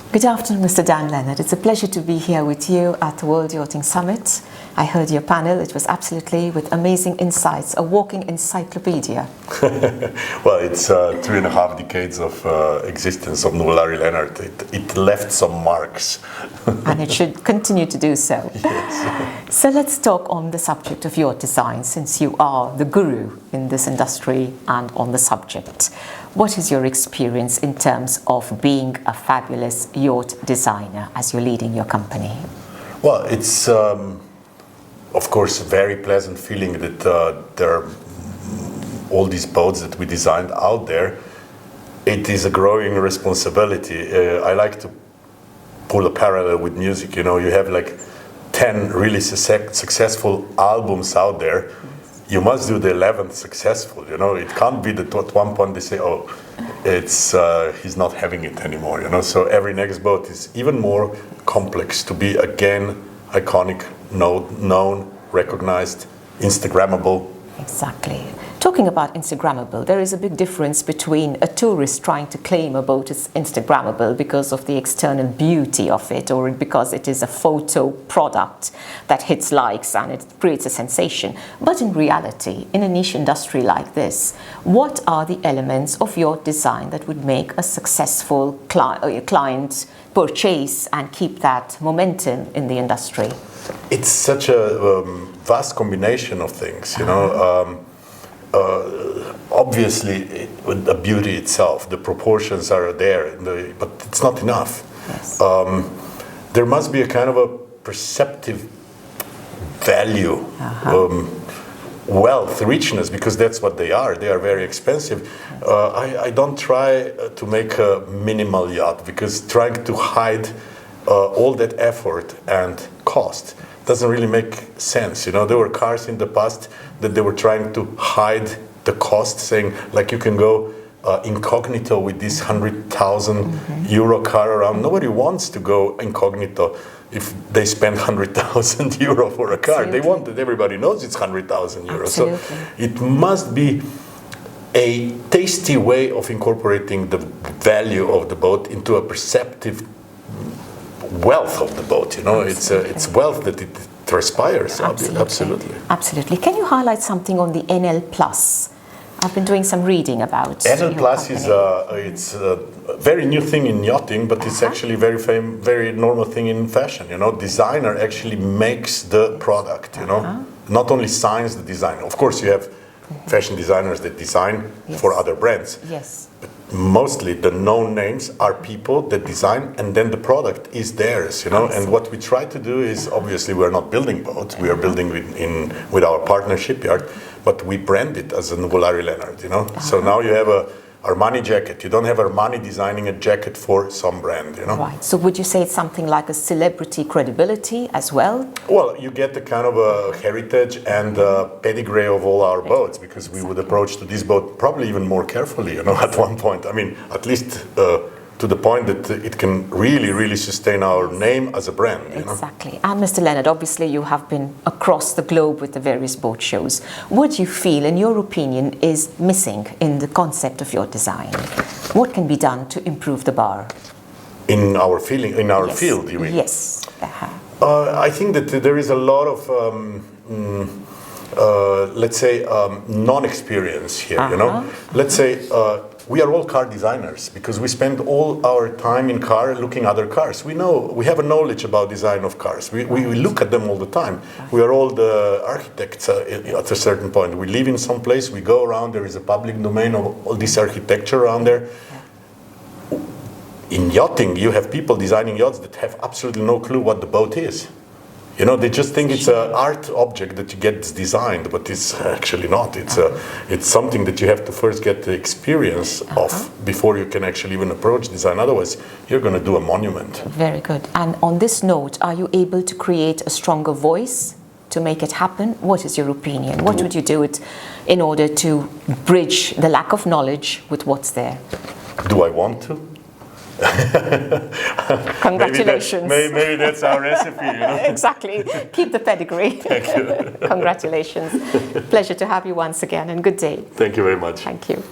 Good afternoon, Mr. Dan Lenard. It's a pleasure to be here with you at the World Yachting Summit. I heard your panel. It was absolutely with amazing insights, a walking encyclopedia. Well, it's 3.5 decades of existence of Nuvolari Lenard. It left some marks. And it should continue to do so. Yes. So let's talk on the subject of yacht design, since you are the guru in this industry and on the subject. What is your experience in terms of being a fabulous yacht designer as you're leading your company? Well, it's of course a very pleasant feeling that there are all these boats that we designed out there. It is a growing responsibility. I like to pull a parallel with music. You know, you have like 10 really successful albums out there. You must do the 11th successful. You know, it can't be that at one point they say, "Oh, it's he's not having it anymore." You know, so every next boat is even more complex to be again iconic, known, recognized, Instagrammable. Exactly. Talking about Instagrammable, there is a big difference between a tourist trying to claim a boat is Instagrammable because of the external beauty of it, or because it is a photo product that hits likes and it creates a sensation. But in reality, in a niche industry like this, what are the elements of your design that would make a successful client purchase and keep that momentum in the industry? It's such a vast combination of things, you know. Obviously, the beauty itself, the proportions are there, but it's not enough. Yes. There must be a kind of a perceptive value, wealth, richness, because that's what they are. They are very expensive. I don't try to make a minimal yacht, because trying to hide all that effort and cost doesn't really make sense. You know, there were cars in the past that they were trying to hide the cost, saying like you can go incognito with this 100,000 euro car around. Nobody wants to go incognito if they spend 100,000 euro for a car. Absolutely. They want that everybody knows it's 100,000 euros. Absolutely. So it must be a tasty way of incorporating the value of the boat into a perceptive wealth of the boat. You know, it's wealth that it transpires. Absolutely. Absolutely. Can you highlight something on the NL Plus? I've been doing some reading about NL Plus is it's a very new thing in yachting, but it's actually very normal thing in fashion. You know, designer actually makes the product. You know, not only signs the design. Of course, you have fashion designers that design for other brands. Yes. But mostly the known names are people that design, and then the product is theirs, you know. And what we try to do is, obviously we're not building boats, we are building with our partner shipyard, but we brand it as a Nuvolari Lenard, you know. So now you have a Armani jacket. You don't have Armani designing a jacket for some brand, you know. Right. So would you say it's something like a celebrity credibility as well? Well, you get the kind of a heritage and pedigree of all our boats, because we would approach to this boat probably even more carefully, you know, at one point. I mean, at least to the point that it can really sustain our name as a brand, you know? Exactly. And Mr. Lenard, obviously you have been across the globe with the various boat shows. What do you feel, in your opinion, is missing in the concept of your design? What can be done to improve the bar? In our field, you mean? Yes. I think that there is a lot of let's say non-experience here, you know. Let's say we are all car designers, because we spend all our time in car looking at other cars. We have a knowledge about design of cars. We look at them all the time. We are all the architects at a certain point. We live in some place, we go around, there is a public domain of all this architecture around there. In yachting, you have people designing yachts that have absolutely no clue what the boat is. You know, they just think it's an art object that you get designed, but it's actually not. It's something that you have to first get the experience of before you can actually even approach design. Otherwise, you're going to do a monument. Very good. And on this note, are you able to create a stronger voice to make it happen? What is your opinion? What would you do in order to bridge the lack of knowledge with what's there? Do I want to? Congratulations. Maybe that's our recipe, you know? Exactly. Keep the pedigree. Thank you. Congratulations. Pleasure to have you once again, and good day. Thank you very much. Thank you.